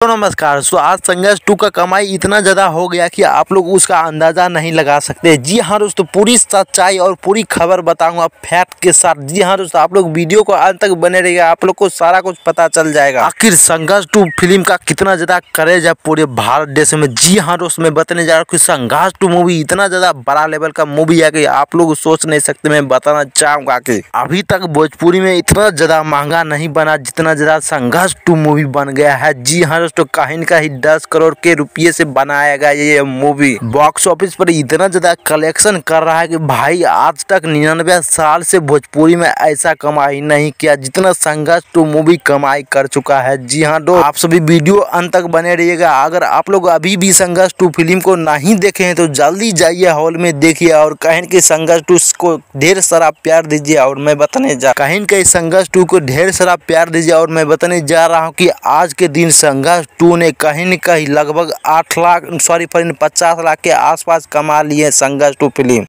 तो नमस्कार। आज संघर्ष 2 का कमाई इतना ज़्यादा हो गया कि आप लोग उसका अंदाज़ा नहीं लगा सकते। जी हाँ दोस्तों, पूरी सच्चाई और पूरी खबर बताऊंगा फैक्ट के साथ। जी हाँ दोस्तों, आप लोग वीडियो को अंत तक बने रहिएगा, आप लोग को सारा कुछ पता चल जाएगा। आखिर संघर्ष 2 फिल्म का कितना ज़्यादा क्रेज है पूरे भारत देश में। जी हाँ दोस्तों, मैं बताने जा रहा हूँ कि संघर्ष 2 मूवी इतना ज़्यादा बड़ा लेवल का मूवी है कि आप लोग सोच नहीं सकते। मैं बताना चाहूँगा कि अभी तक भोजपुरी में इतना ज़्यादा महंगा नहीं बना जितना ज़्यादा संघर्ष 2 मूवी बन गया है। जी हाँ दोस्तों, कहीं का ही 10 करोड़ के रुपये से बनाया गया ये मूवी बॉक्स ऑफिस पर इतना ज्यादा कलेक्शन कर रहा है कि भाई आज तक 99 साल से भोजपुरी में ऐसा कमाई नहीं किया जितना संघर्ष 2 मूवी कमाई कर चुका है। जी हाँ दोस्तों, आप सभी वीडियो अंत तक बने रहिएगा। अगर आप लोग अभी भी संघर्ष 2 फिल्म को नहीं देखे हैं तो जल्दी जाइए हॉल में देखिए और कहीं के संघर्ष 2 को ढेर सारा प्यार दीजिए। और मैं बताने जा कहीं के संघर्ष 2 को ढेर सारा प्यार दीजिए। और मैं बताने जा रहा हूँ कि आज के दिन संघर्ष 2 ने कहीं न कहीं लगभग 50 लाख के आसपास कमा लिए संघर्ष 2 फिल्म।